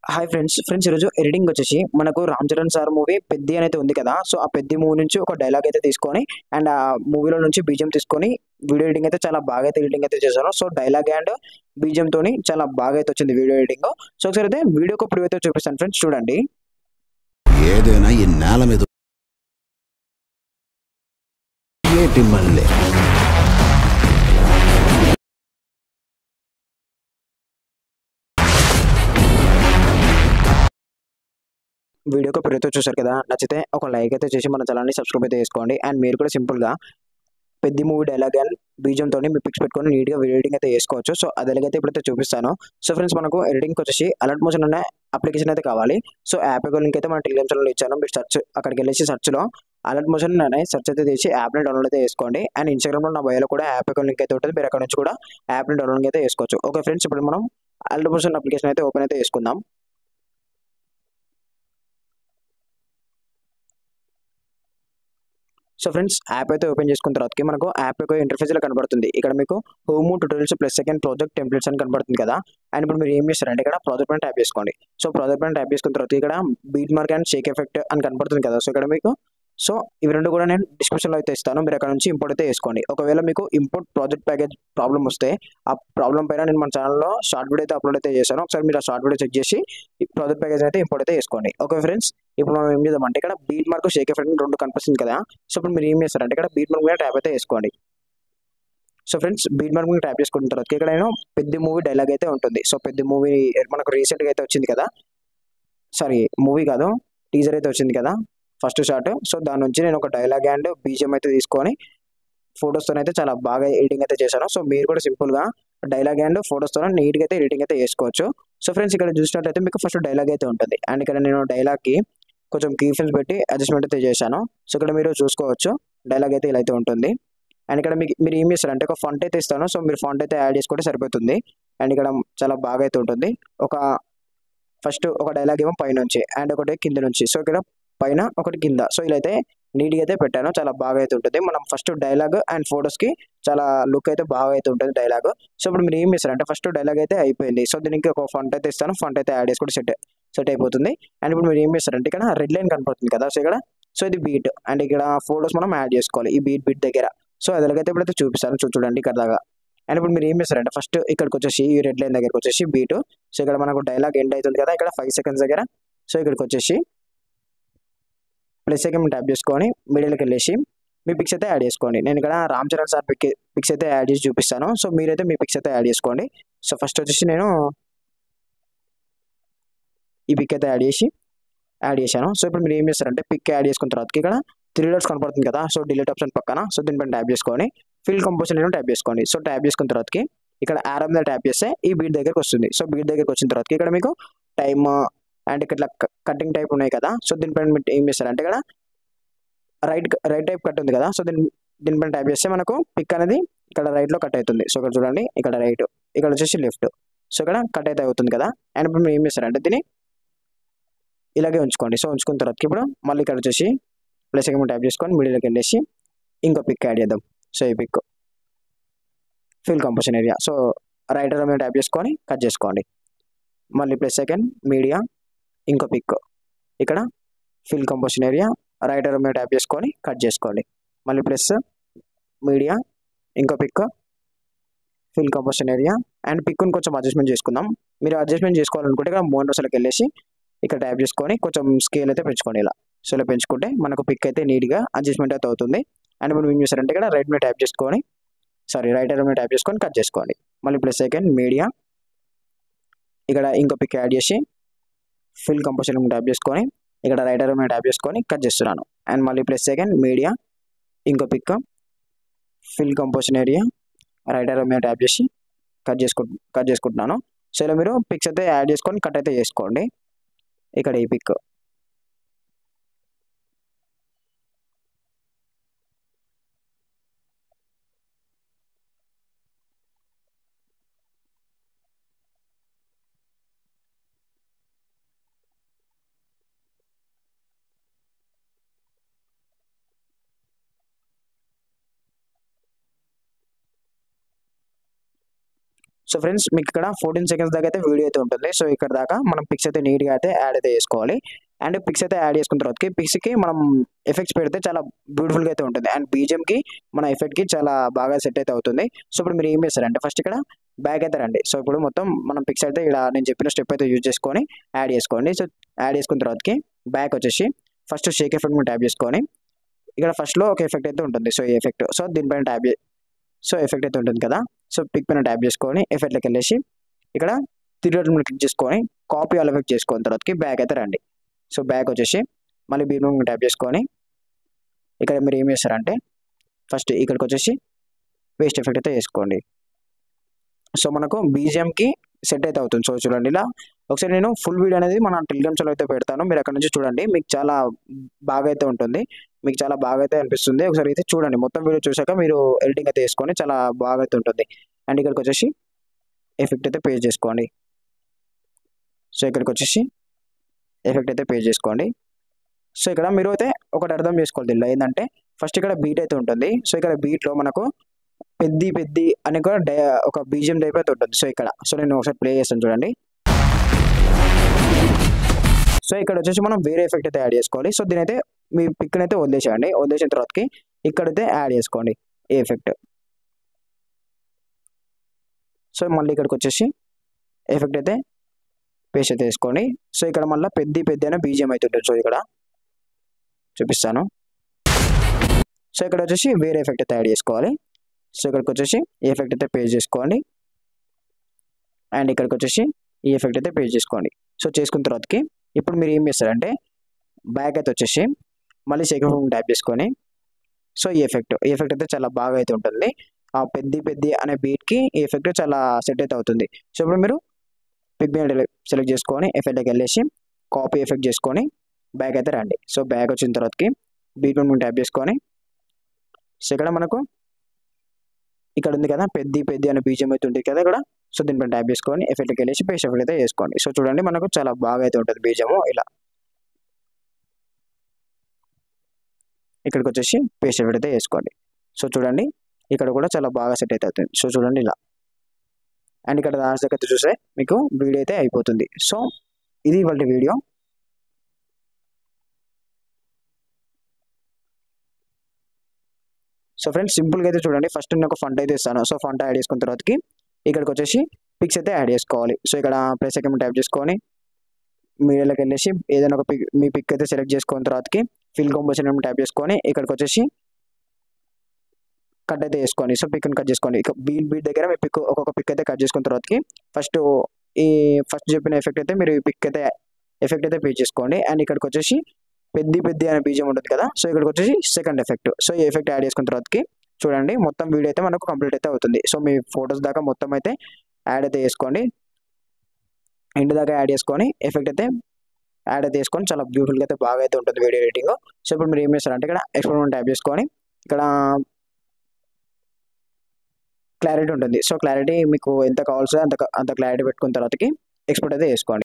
Hi friends ఈరోజు editing వచ్చేసి మనకు రామ్ చరణ్ సార్ మూవీ పెద్ది అనేది ఉంది కదా. సో ఆ పెద్ది మూవీ నుంచి ఒక డైలాగ్ అయితే తీసుకొని అండ్ ఆ మూవీలో నుంచి బీజియం తీసుకొని వీడియో ఎడిటింగ్ అయితే చాలా బాగా అయితే ఎడిటింగ్ అయితే చేశాను. సో డైలాగ్ అండ్ బీజియం తోని చాలా బాగా అయితే వచ్చింది వీడియో ఎడిటింగ్. సో ఒకసారి అయితే వీడియోకి ప్రివ్యూ అయితే చూపిస్తాను ఫ్రెండ్స్, చూడండి. ఏదైనా ఈ నేల మీద ఏటి మళ్ళీ వీడియోకి ప్రివ్యూ అయితే చూశారు కదా, నచ్చితే ఒక లైక్ అయితే చేసి మన ఛానల్ని సబ్స్క్రైబ్ అయితే చేసుకోండి. అండ్ మీరు కూడా సింపుల్గా పెద్ద మూవీ డైలాగ్ అండ్ బీజంతో మీ పిక్స్ పెట్టుకొని నీట్గా వీడియో ఎడిటింగ్ అయితే చేసుకోవచ్చు. సో అది ఎలాగైతే ఇప్పుడైతే చూపిస్తాను. సో ఫ్రెండ్స్, మనకు ఎడిటింగ్ వచ్చేసి అలర్ట్ మోషన్ అనే అప్లికేషన్ అయితే కావాలి. సో యాప్ లింక్ అయితే మన టెలిగ్రామ్ ఛానల్లో ఇచ్చాను. మీరు అక్కడికి వెళ్ళేసి సెర్చ్లో అలర్ట్ మోషన్ అనే సెర్చ్ అయితే చేసి యాప్ని డౌన్లోడ్ అయితే చేసుకోండి. అండ్ ఇన్స్టాగ్రామ్లో నా బయోలో కూడా యాప్ లింక్ అయితే ఉంటుంది. మీరు అక్కడ నుంచి కూడా యాప్ని డౌన్లోడ్ అయితే చేసుకోవచ్చు. ఓకే ఫ్రెండ్స్, ఇప్పుడు మనం అలర్ట్ మోషన్ అప్లికేషన్ అయితే ఓపెన్ అయితే చేసుకుందాం. సో ఫ్రెండ్స్, యాప్ అయితే ఓపెన్ చేసుకున్న తర్వాతకి మనకు యాప్ యొక్క ఇంటర్ఫేస్ ఇలా కనబడుతుంది. ఇక్కడ మీకు home tutorials plus second project templates అని కనబడుతుంది కదా. అండ్ ఇప్పుడు మీరు ఏం చేస్తారంటే ఇక్కడ ప్రాజెక్ట్ పైన ట్యాప్ చేసుకోండి. సో ప్రాజెక్ట్ పైన ట్యాప్ చేసుకున్న తర్వాత ఇక్కడ beat mark and Sheikh effect అని కనబడుతుంది కదా. సో ఇక్కడ మీకు సో ఇవి రెండు కూడా నేను డిస్క్రిప్షన్లో అయితే ఇస్తాను. మీరు అక్కడ నుంచి ఇంపోర్ట్ అయితే వేసుకోండి. ఒకవేళ మీకు ఇంపోర్ట్ ప్రాజెక్ట్ ప్యాకేజ్ ప్రాబ్లం వస్తే ఆ ప్రాబ్లం పైన నేను మన ఛానల్లో షార్ట్ వీడియో అయితే అప్లోడ్ అయితే చేశాను. ఒకసారి మీరు ఆ షార్ట్ వీడియో చెక్ చేసి ఈ ప్రాజెక్ట్ ప్యాకేజ్ అయితే ఇంపోర్ట్ అయితే వేసుకోండి. ఓకే ఫ్రెండ్స్, ఇప్పుడు మనం ఏం చేద్దామంటే ఇక్కడ బీట్ మార్క్ షేక్ ఎఫెక్ట్ రెండు కనిపిస్తుంది కదా. సో ఇప్పుడు మీరు ఏం చేస్తారంటే ఇక్కడ బీట్ మార్క్ మీద ట్యాప్ అయితే వేసుకోండి. సో ఫ్రెండ్స్, బీట్ మార్క్ మీద ట్యాప్ చేసుకున్న తర్వాత ఇక్కడ నేను పెద్ద మూవీ డైలాగ్ అయితే ఉంటుంది. సో పెద్ద మూవీ మనకు రీసెంట్గా అయితే వచ్చింది కదా. సారీ, మూవీ కాదు, టీజర్ అయితే వచ్చింది కదా ఫస్ట్ షాట్. సో దాని నుంచి నేను ఒక డైలాగ్ అండ్ బీజిఎం అయితే తీసుకొని ఫొటోస్తో అయితే చాలా బాగా ఎడిటింగ్ అయితే చేశాను. సో మీరు కూడా సింపుల్గా డైలాగ్ అండ్ ఫొటోస్తో నీట్గా అయితే ఎడిటింగ్ అయితే చేసుకోవచ్చు. సో ఫ్రెండ్స్, ఇక్కడ చూసినట్టయితే మీకు ఫస్ట్ డైలాగ్ అయితే ఉంటుంది. అండ్ ఇక్కడ నేను డైలాగ్కి కొంచెం కీ ఫ్రేమ్స్ పెట్టి అడ్జస్ట్మెంట్ అయితే చేశాను. సో ఇక్కడ మీరు చూసుకోవచ్చు డైలాగ్ అయితే ఇలా అయితే ఉంటుంది. అండ్ ఇక్కడ మీరు ఏం చేస్తారంటే ఒక ఫాంట్ అయితే ఇస్తాను. సో మీరు ఫాంట్ అయితే యాడ్ చేసుకుంటే సరిపోతుంది. అండ్ ఇక్కడ చాలా బాగా అయితే ఉంటుంది. ఫస్ట్ ఒక డైలాగ్ ఏమో పైనుంచి అండ్ ఒకటి కింద నుంచి. సో ఇక్కడ పైన ఒకటి కింద. సో ఇలా అయితే నీట్గా అయితే పెట్టాను. చాలా బాగా అయితే ఉంటుంది. మనం ఫస్ట్ డైలాగ్ అండ్ ఫొటోస్కి చాలా లుక్ అయితే బాగా అయితే ఉంటుంది డైలాగ్. సో ఇప్పుడు మీరు ఏం చేస్తారంటే ఫస్ట్ డైలాగ్ అయితే అయిపోయింది. సో దీనికి ఒక ఫాంట్ అయితే ఇస్తాను. ఫాంట్ అయితే యాడ్ చేసుకుంటే సెట్ అయిపోతుంది. అండ్ ఇప్పుడు మీరు ఏం చేస్తారంటే ఇక్కడ రెడ్ లైన్ కనపడుతుంది కదా. సో ఇది బీట్ అండ్ ఇక్కడ ఫొటోస్ మనం యాడ్ చేసుకోవాలి ఈ బీట్ దగ్గర. సో అది ఎలాగైతే ఇప్పుడైతే చూపిస్తాను, చూడండి ఇక్కడ దాకా. అండ్ ఇప్పుడు మీరు ఏం చేస్తారంటే ఫస్ట్ ఇక్కడికి వచ్చేసి ఈ రెడ్ లైన్ దగ్గరికి వచ్చేసి బీట్. సో ఇక్కడ మనకు డైలాగ్ ఎండ్ అవుతుంది కదా ఇక్కడ 5 seconds దగ్గర. సో ఇక్కడికి వచ్చేసి ప్లస్ సెకండ్ ట్యాప్ చేసుకొని మిడిల్కి వెళ్ళేసి మీ పిక్స్ అయితే యాడ్ చేసుకోండి. నేను ఇక్కడ రామ్ చరణ్ సార్ పిక్స్ అయితే యాడ్ చేసి చూపిస్తాను. సో మీరైతే మీ పిక్స్ అయితే యాడ్ చేసుకోండి. సో ఫస్ట్ వచ్చేసి నేను ఈ పిక్ అయితే యాడ్ చేశాను. సో ఇప్పుడు మీరు ఏం చేస్తారంటే పిక్ యాడ్ చేసుకున్న తర్వాత ఇక్కడ 3 dots కనపడుతుంది కదా. సో డిలీట్ ఆప్షన్ పక్కన. సో దీనిపైన ట్యాప్ చేసుకొని ఫిల్ కంపోజిషన్ నేను ట్యాప్ చేసుకోండి. సో ట్యాప్ చేసుకున్న తర్వాతకి ఇక్కడ యారో మీద ట్యాప్ చేస్తే ఈ బీట్ దగ్గరికి వస్తుంది. సో బీట్ దగ్గరికి వచ్చిన తర్వాత ఇక్కడ మీకు టైమ్ అండ్ ఇట్లా కటింగ్ టైప్ ఉన్నాయి కదా. సో దీనిపైన మీరు ఏం చేస్తారంటే ఇక్కడ రైట్ టైప్ కట్ ఉంది కదా. సో దీనిపైన ట్యాప్ చేస్తే మనకు పిక్ అనేది ఇక్కడ రైట్లో కట్ అవుతుంది. సో ఇక్కడ చూడండి, ఇక్కడ రైట్, ఇక్కడ వచ్చేసి లెఫ్ట్. సో ఇక్కడ కట్ అయితే అవుతుంది కదా. అండ్ ఇప్పుడు మీరు ఏం చేస్తారంటే దీన్ని ఇలాగే ఉంచుకోండి. సో ఉంచుకున్న తర్వాత ఇప్పుడు మళ్ళీ ఇక్కడ వచ్చేసి ప్లస్ సెకండ్ ట్యాప్ చేసుకొని మిడిల్కి వెళ్ళేసి ఇంకో పిక్ యాడ్ చేద్దాం. సో ఈ pic fill composition area. So right మీద ట్యాప్ చేసుకొని కట్ చేసుకోండి. మళ్ళీ ప్లస్ సెకండ్ మీడియా ఇంకో పిక్ ఇక్కడ ఫిల్ కంపోజిషన్ ఏరియా రైట్ మీద ట్యాప్ చేసుకొని కట్ చేసుకోండి. మళ్ళీ ప్లస్ మీడియా ఇంకో pic fill composition area and పిక్ని కొంచెం అడ్జస్ట్మెంట్ చేసుకుందాం. మీరు అడ్జస్ట్మెంట్ చేసుకోవాలనుకుంటే ఇక్కడ మోనోస్లోకి వెళ్ళేసి ఇక్కడ ట్యాప్ చేసుకొని కొంచెం స్కేల్ అయితే పెంచుకోండి. ఇలా సో ఇలా పెంచుకుంటే మనకు పిక్ అయితే నీట్గా అడ్జస్ట్మెంట్ అయితే అవుతుంది. అండ్ ఇప్పుడు ఏం చేస్తారంటే ఇక్కడ రైట్ మీద ట్యాప్ చేసుకొని రైట్ మీద ట్యాప్ చేసుకొని కట్ చేసుకోండి. మళ్ళీ ప్లస్ సెకండ్ మీడియా ఇక్కడ ఇంకో పిక్ యాడ్ చేసి ఫిల్ కంపోజిషన్ ట్యాప్ చేసుకొని ఇక్కడ రైట్ మీద ట్యాప్ చేసుకొని కట్ చేస్తున్నాను. అండ్ మళ్ళీ ప్లస్ సెకండ్ మీడియా ఇంకో ఫిల్ కంపోజిషన్ ఏరియా రైట్ మీద ట్యాప్ చేసి కట్ చేసుకుంటున్నాను. సో ఇలా మీరు పిక్స్ అయితే యాడ్ చేసుకొని కట్ అయితే చేసుకోండి. ఇక్కడ ఈ పిక్ సో ఫ్రెండ్స్ మీకు ఇక్కడ 14 సెకండ్స్ దాకా అయితే వీడియో అయితే ఉంటుంది. సో ఇక్కడ దాకా మనం పిక్స్ అయితే నీట్గా అయితే యాడ్ అయితే చేసుకోవాలి. అండ్ పిక్స్ అయితే యాడ్ చేసుకున్న తర్వాతకి పిక్స్కి మనం ఎఫెక్ట్స్ పెడితే చాలా బ్యూటిఫుల్గా అయితే ఉంటుంది. అండ్ బీజిఎంకి మన ఎఫెక్ట్కి చాలా బాగా సెట్ అయితే అవుతుంది. సో ఇప్పుడు మీరు ఏం చేస్తారంటే ఫస్ట్ ఇక్కడ బ్యాక్ అయితే రండి. సో ఇప్పుడు మొత్తం మనం పిక్స్ అయితే ఇలా నేను చెప్పిన స్టెప్ అయితే యూజ్ చేసుకొని యాడ్ చేసుకోండి. సో యాడ్ చేసుకున్న తర్వాతకి బ్యాక్ వచ్చేసి ఫస్ట్ షేక్ ఎఫెక్ట్ మీద ట్యాప్ చేసుకొని ఇక్కడ ఫస్ట్లో ఒక ఎఫెక్ట్ అయితే ఉంటుంది. సో ఈ ఎఫెక్ట్ సో దీనిపైన ట్యాప్ సో ఎఫెక్ట్ అయితే ఉంటుంది కదా. సో పిక్ పైన ట్యాప్ చేసుకొని ఎఫెక్ట్లోకి వెళ్ళేసి ఇక్కడ తిరిగి మీద క్లిక్ చేసుకొని కాపీ ఆల్ ఎఫెక్ట్ చేసుకున్న తర్వాతకి బ్యాక్ అయితే రండి. సో బ్యాక్ వచ్చేసి మళ్ళీ బీమ్ మీద ట్యాప్ చేసుకొని ఇక్కడ మీరు ఏం చేస్తారంటే ఫస్ట్ ఇక్కడికి వచ్చేసి పేస్ట్ ఎఫెక్ట్ అయితే వేసుకోండి. సో మనకు బీజిఎంకి సెట్ అయితే అవుతుంది. సో చూడండి ఇలా ఒకసారి నేను ఫుల్ వీడియో అనేది మన టెలిగ్రామ్ ఛానల్ అయితే పెడతాను. మీరు అక్కడ నుంచి చూడండి, మీకు చాలా బాగా అయితే ఉంటుంది, మీకు చాలా బాగా అయితే అనిపిస్తుంది. ఒకసారి అయితే చూడండి, మొత్తం వీడియో చూసాక మీరు ఎడిటింగ్ అయితే వేసుకొని చాలా బాగా అయితే ఉంటుంది. అండ్ ఇక్కడికి వచ్చేసి ఎఫెక్ట్ అయితే పేస్ట్ చేసుకోండి. సో ఇక్కడికి వచ్చేసి ఎఫెక్ట్ అయితే పేస్ట్ చేసుకోండి. సో ఇక్కడ మీరు అయితే ఒకటి అర్థం చేసుకోవాలి దీనిలో ఏంటంటే ఫస్ట్ ఇక్కడ బీట్ అయితే ఉంటుంది. సో ఇక్కడ బీట్లో మనకు పెద్ది అని కూడా ఒక బీజిఎం టైప్ అయితే ఉంటుంది. సో ఇక్కడ సో నేను ఒకసారి ప్లే చేస్తాను చూడండి. సో ఇక్కడ వచ్చేసి మనం వేరే ఎఫెక్ట్ అయితే యాడ్ చేసుకోవాలి. సో దీని అయితే మీ పిక్ని అయితే వదిలేసేయండి. వదిలేసిన తర్వాతకి ఇక్కడైతే యాడ్ చేసుకోండి ఈ ఎఫెక్ట్. సో మళ్ళీ ఇక్కడికి వచ్చేసి ఎఫెక్ట్ అయితే పేస్ట్ అయితే వేసుకోండి. సో ఇక్కడ మళ్ళీ పెద్ద అనే బీజిఎం అయితే ఉంటుంది. సో ఇక్కడ చూపిస్తాను. సో ఇక్కడ వచ్చేసి వేరే ఎఫెక్ట్ అయితే యాడ్ చేసుకోవాలి. సో ఇక్కడికి వచ్చేసి ఈ ఎఫెక్ట్ అయితే పేస్ట్ చేసుకోండి. అండ్ ఇక్కడికి వచ్చేసి ఈ ఎఫెక్ట్ అయితే పేస్ట్ చేసుకోండి. సో చేసుకున్న తర్వాతకి ఇప్పుడు మీరు ఏం చేస్తారంటే బ్యాక్ అయితే వచ్చేసి మళ్ళీ సెకండ్ ఫోన్ ట్యాప్ చేసుకొని సో ఈ ఎఫెక్ట్ అయితే చాలా బాగా అయితే ఉంటుంది. ఆ పెద్ది అనే బీట్కి ఈ ఎఫెక్ట్ చాలా సెట్ అయితే అవుతుంది. సో ఇప్పుడు మీరు పిక్ సెలెక్ట్ చేసుకొని ఎఫెక్ట్కి వెళ్ళేసి కాపీ ఎఫెక్ట్ చేసుకొని బ్యాక్ అయితే రండి. సో బ్యాక్ వచ్చిన తర్వాతకి బీట్ మీద ట్యాప్ చేసుకొని సో ఇక్కడ మనకు ఇక్కడ ఉంది కదా పెద్ది అనే బీజిఎం అయితే ఉంటుంది కదా ఇక్కడ. సో దీనిపైన ట్యాప్ చేసుకొని ఎఫెక్ట్కి వెళ్ళేసి పేస్ట్ ఎఫెక్ట్ అయితే వేసుకోండి. సో చూడండి మనకు చాలా బాగా అయితే ఉంటుంది బీజిఎం ఇలా. ఇక్కడికి వచ్చేసి పేస్ట్ ఎఫెక్ట్ అయితే వేసుకోండి. సో చూడండి ఇక్కడ కూడా చాలా బాగా సెట్ అయితే అవుతుంది. సో చూడండి ఇలా. అండ్ ఇక్కడ లాస్ట్ దగ్గర చూస్తే మీకు వీడియో అయితే అయిపోతుంది. సో ఇది ఇవాళ వీడియో. సో ఫ్రెండ్స్ సింపుల్గా అయితే చూడండి, ఫస్ట్ నేను ఒక ఫంట్ అయితే ఇస్తాను. సో ఫంట్ యాడ్ చేసుకున్న తర్వాతకి ఇక్కడికి వచ్చేసి పిక్స్ అయితే యాడ్ చేసుకోవాలి. సో ఇక్కడ ప్లస్ సెకండ్ ట్యాప్ చేసుకొని మీడియాలోకి వెళ్ళేసి ఏదైనా ఒక పిక్ మీ పిక్ అయితే సెలెక్ట్ చేసుకున్న తర్వాతకి ఫిల్ కంపోజిషన్ ట్యాప్ చేసుకొని ఇక్కడికి వచ్చేసి కట్ అయితే వేసుకోండి. సో పిక్ని కట్ చేసుకోండి. ఇక బీట్ దగ్గర మీ పిక్ ఒక్కొక్క పిక్ అయితే కట్ చేసుకున్న తర్వాతకి ఫస్ట్ చెప్పిన ఎఫెక్ట్ అయితే మీరు ఈ పిక్ అయితే ఎఫెక్ట్ అయితే పే చేసుకోండి. అండ్ ఇక్కడికి వచ్చేసి పెద్ది అనే బీజిఎం ఉంటుంది కదా. సో ఇక్కడికి వచ్చేసి సెకండ్ ఎఫెక్ట్. సో ఈ ఎఫెక్ట్ యాడ్ చేసుకున్న తర్వాతకి చూడండి మొత్తం వీడియో అయితే మనకు కంప్లీట్ అయితే అవుతుంది. సో మీ ఫొటోస్ దాకా మొత్తం అయితే యాడ్ అయితే చేసుకోండి. ఎండ్ దాకా యాడ్ చేసుకొని ఎఫెక్ట్ అయితే యాడ్ అయితే చేసుకొని చాలా బ్యూటిఫుల్గా అయితే బాగా అయితే ఉంటుంది వీడియో ఎడిటింగ్. సో ఇప్పుడు మీరు ఏం చేస్తారంటే ఇక్కడ ఎక్స్పెరిమెంట్ ట్యాప్ చేసుకొని ఇక్కడ క్లారిటీ ఉంటుంది. సో క్లారిటీ మీకు ఎంత కావాల్సో అంత క్లారిటీ పెట్టుకున్న తర్వాతకి ఎక్స్పోర్ట్ అయితే చేసుకోండి.